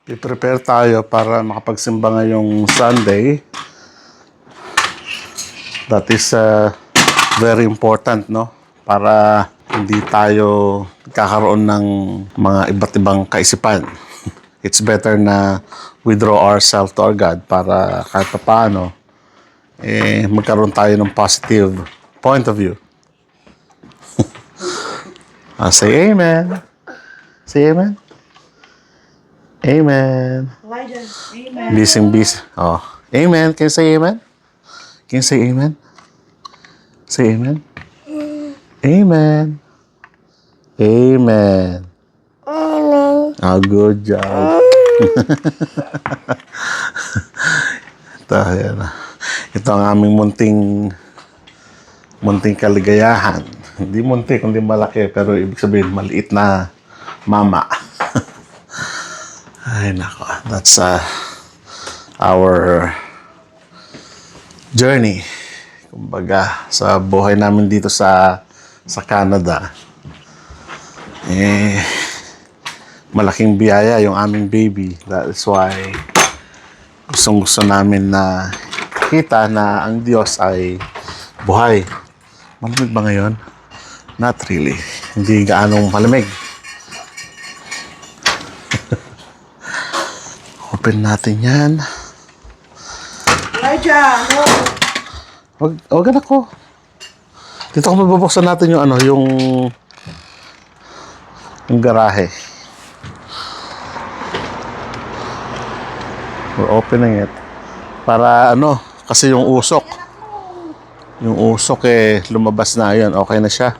I-prepare tayo para makapagsimba ngayong Sunday. That is very important, no? Para hindi tayo kakaroon ng mga iba't ibang kaisipan. It's better na we draw ourselves to our God para kahit pa paano, magkaroon tayo ng positive point of view. Say amen. Say amen. Amen. Amen. Busy. Oh, amen. Can you say amen? Can you say amen? Say amen. Amen. Amen. Oh, good job. Ito ang aming munting kaligayahan. Hindi munti, kundi malaki. Pero ibig sabihin, maliit na mama. Ay, nako. That's our journey. Kumbaga, sa buhay namin dito sa Canada. Malaking biyaya yung aming baby. That is why gusto namin na kita na ang Diyos ay buhay. Malamig ba ngayon? Not really. Hindi gaanong malamig. Open natin yan. Elijah, no. Wag ako. Dito ko mabubuksan natin yung yung garahe. We're opening it. Para kasi yung usok. Yung usok lumabas na yun. Okay na siya.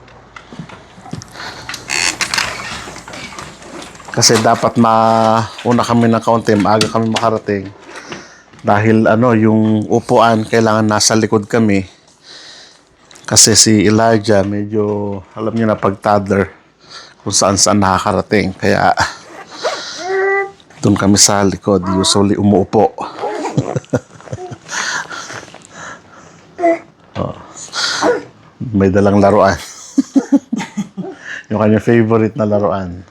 Kasi dapat mauna kami ng kaunti, maaga kami makarating. Dahil yung upuan, kailangan nasa likod kami. Kasi si Elijah, medyo, alam niyo na, pag-toddler, kung saan nakakarating. Kaya, doon kami sa likod, usually umuupo. Oh. May dalang laruan. Yung kanyang favorite na laruan.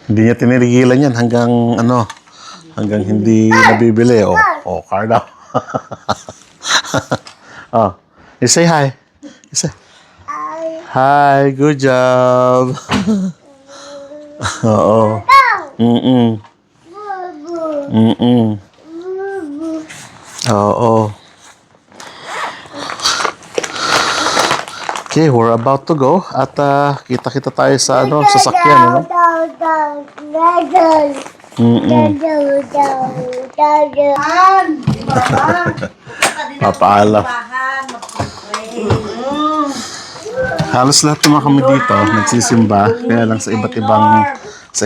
Hindi niya tinirigilan yan hanggang hindi nabibili. Car daw. You say hi. You say hi, good job. Oo. Oo. Okay, we're about to go at kita-kita tayo sa sasakyan, Papaalam. Halos lahat naman kami dito nagsisimba, kaya lang sa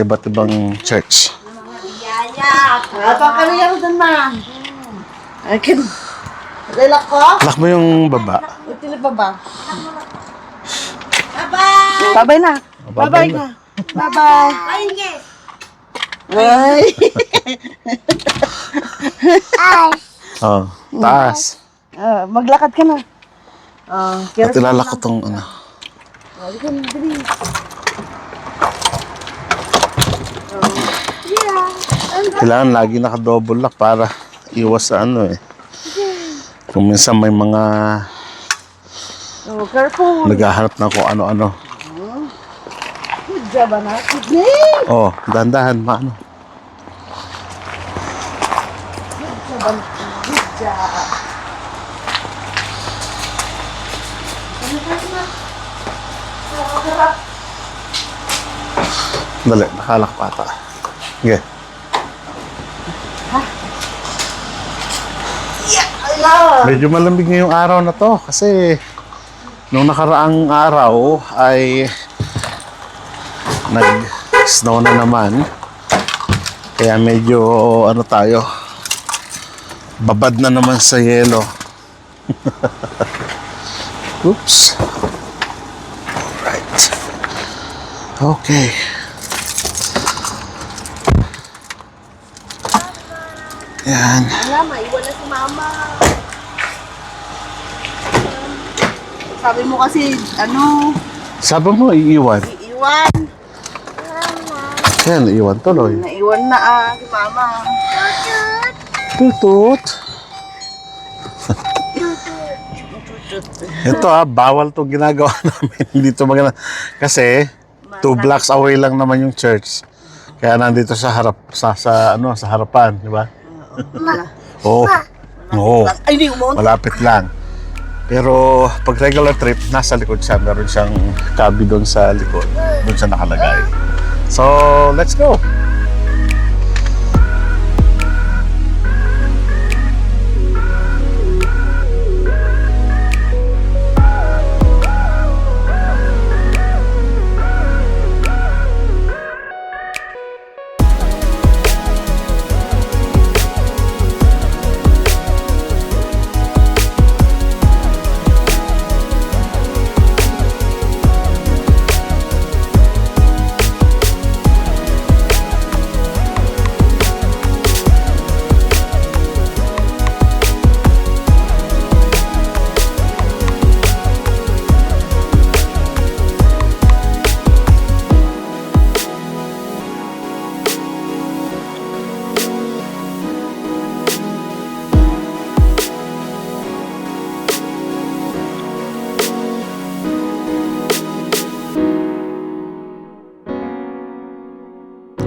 iba't ibang church. Apa ka rin doon, ma? Akin. Lalak ko? Lock mo yung baba. Utili pa ba? Bye-bye! Bye-bye na. Bye-bye na. Bye-bye. Ay! Taas. Maglakad ka na. At ilalak ko tong Kailangan lagi naka-double lock para iwas sa Kung minsan may mga careful. naghahanap na kung ano-ano. Good job, anak. Dahan-dahan, maano. Good job, anak. Good job. Dali, nakalak pa ata. Okay. Medyo malamig ngayong araw na to kasi nung nakaraang araw ay nag-snow na naman. Kaya medyo tayo, babad na naman sa yelo. Oops. Alright. Okay. Yan. Wala, maiwan na si mama. Sabi mo kasi, Sabi mo, iiwan. iiwan. Yan, iwan tuloy. Naiwan na si Mama. Tutut. Ito bawal to ginagawa namin. Hindi to maganda. Kasi 2 blocks away lang naman yung church. Kaya nandito sa harap sa harapan, di ba? Oo. Oo. Ay, di umunta. Malapit lang. Pero pag regular trip, nasa likod siya. Meron siyang kabi doon sa likod. Doon siya nakalagay. So, let's go!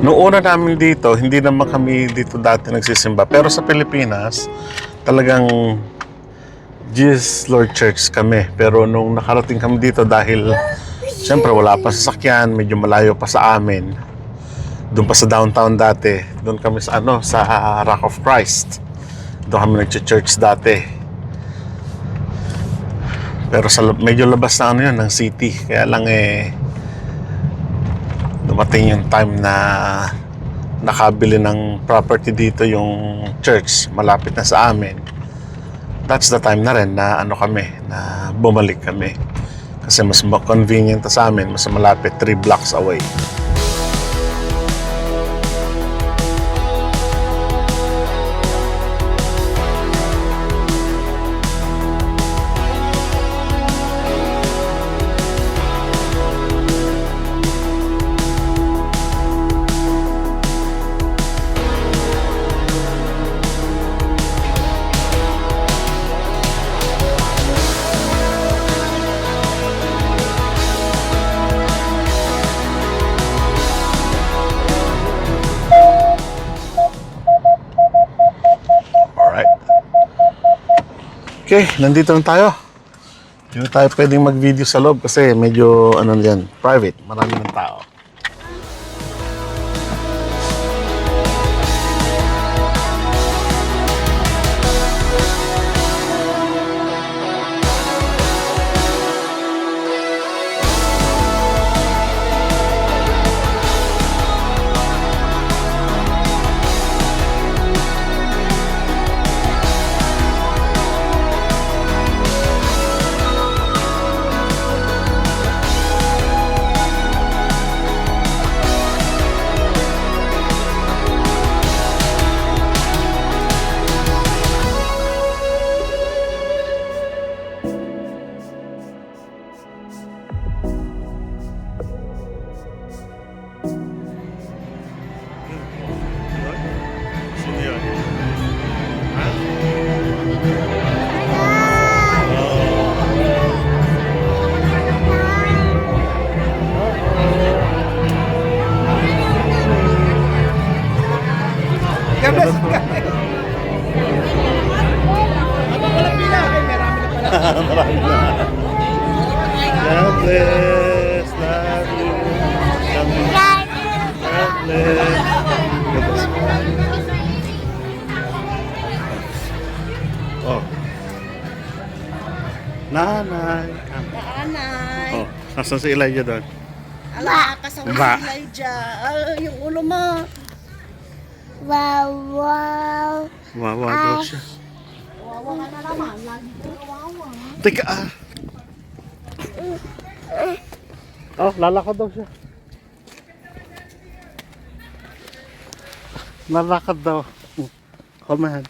Noong una namin dito, hindi naman kami dito dati nagsisimba. Pero sa Pilipinas, talagang Jesus Lord Church kami. Pero nung nakarating kami dito dahil siyempre wala pa sasakyan, medyo malayo pa sa amin. Doon pa sa downtown dati, doon kami sa sa Rock of Christ. Doon kami nag-church dati. Pero sa medyo labas na yun ng city. Kaya lang dumating yung time na nakabili ng property dito yung church malapit na sa amin. That's the time na rin na na bumalik kami. Kasi mas convenient sa amin, mas malapit 3 blocks away. Okay, nandito na tayo. Hindi na tayo pwedeng mag-video sa loob kasi medyo private. Marami ng tao. God bless, love you. God bless. Oh. Nanay. Nanay. Oh, nasan si Elijah doon? Ala, kasama Ba. si Elijah. Yung ulo mo. Wow, wow. Wawa daw siya. Wawa ka na naman. Lagi ko wawa. Teka Oh, lalakad daw siya. Lalakad daw. Hold my hand.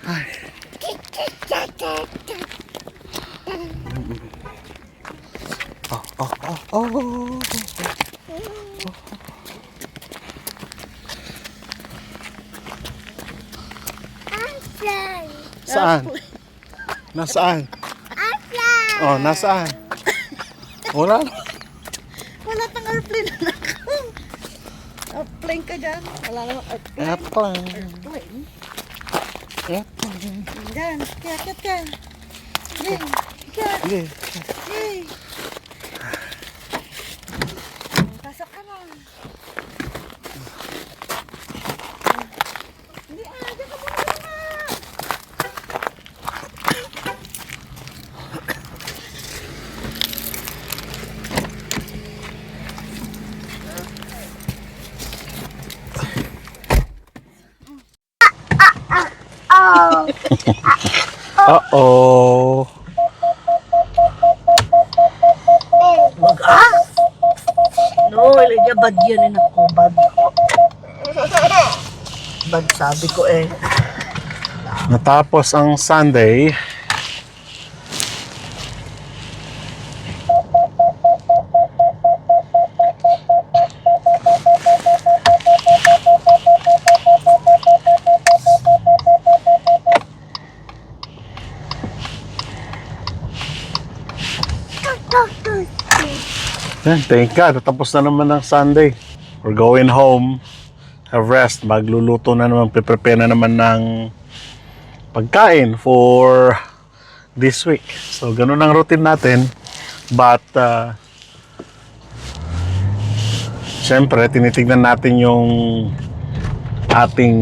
Ay. Oh. Saan? Nasaan? Oh, nasaan? Wala. Wala pang airplane na ako. Airplane ka dyan. Wala namang airplane. Airplane. Airplane. Airplane. Dyan. Kaya. Yay. Kaya. Yeah. Yay. Pasok ka na. Hindi dyan ka muna. Uh-oh. No, ilagya bad yun ako. Bad. Bad sabi ko eh. Natapos ang Sunday. Yan, thank God. Tapos na naman ang Sunday. We're going home. Have rest. Magluluto na naman. Prepare na naman ng pagkain for this week. So, ganun ang routine natin. But, syempre, tinitignan natin yung ating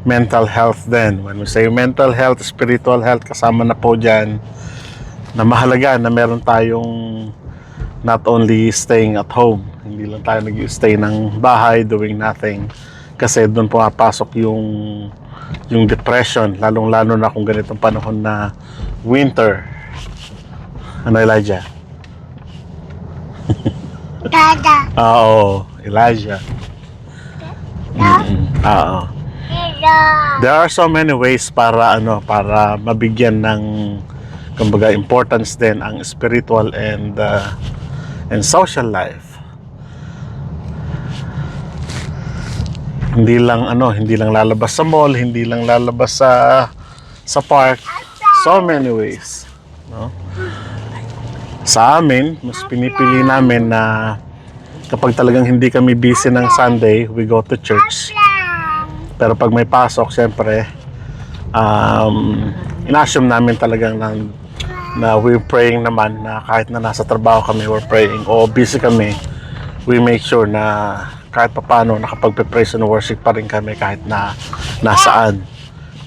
mental health din. When we say mental health, spiritual health, kasama na po dyan na mahalaga na meron tayong not only staying at home, hindi lang tayo nag-stay ng bahay doing nothing, kasi doon pumapasok yung depression, lalong-lalo na kung ganitong panahon na winter. Ano, Elijah? Dada. Oo, Elijah. Oo. Dada. There are so many ways para mabigyan ng kumbaga importance din ang spiritual and social life. Hindi lang lalabas sa mall, hindi lang lalabas sa park. So many ways, no? Sa amin, mas pinipili namin na kapag talagang hindi kami busy ng Sunday, we go to church. Pero pag may pasok, syempre, in-assume namin talagang na we're praying naman, na kahit na nasa trabaho kami, we're praying, o busy kami, we make sure na kahit papaano nakapagpe-praise and worship pa rin kami kahit na nasaan.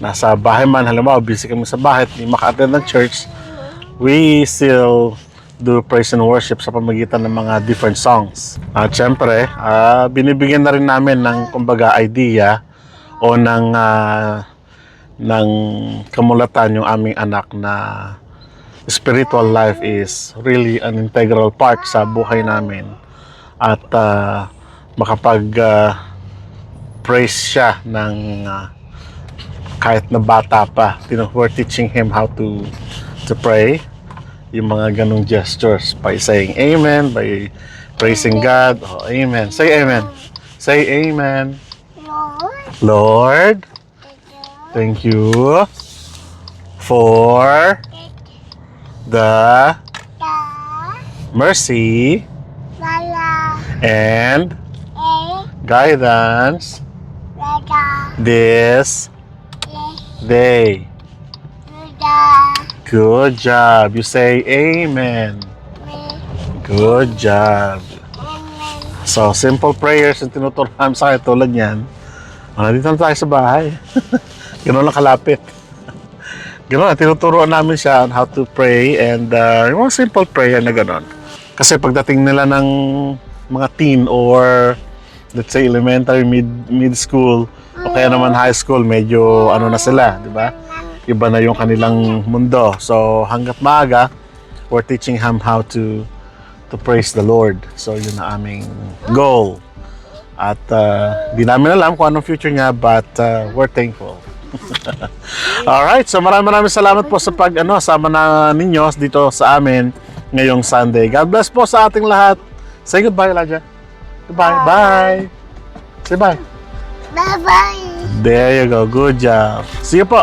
Nasa bahay man, halimbawa, busy kami sa bahay, hindi maka-attend ng church, we still do praise and worship sa pamagitan ng mga different songs. At syempre, binibigyan na rin namin ng kumbaga idea o ng kamulatan yung aming anak na spiritual life is really an integral part sa buhay namin, at makapag praise siya ng kahit na bata pa. We're teaching him how to pray, yung mga ganong gestures by saying amen, by praising God. Oh, amen. Say amen. Say amen. Lord, thank you for the mercy and guidance this day. Good job. You say amen. Good job. So, simple prayers yung tinuturo namin sa akin tulad yan. Nandito na tayo sa bahay. Ganoon lang kalapit. Ganoon, tinuturoan namin siya on how to pray, and yung mga simple prayer na ganoon. Kasi pagdating nila ng mga teen or let's say elementary, mid school, o kaya naman high school, medyo na sila, di ba? Iba na yung kanilang mundo. So hanggat maaga, we're teaching him how to praise the Lord. So yun ang aming goal. At di namin alam kung anong future niya, but we're thankful. Alright, so maraming salamat po sa sama na ninyo dito sa amin ngayong Sunday. God bless po sa ating lahat. Say goodbye, Elijah. Goodbye. Bye. Say bye. Bye-bye. There you go. Good job. See you po.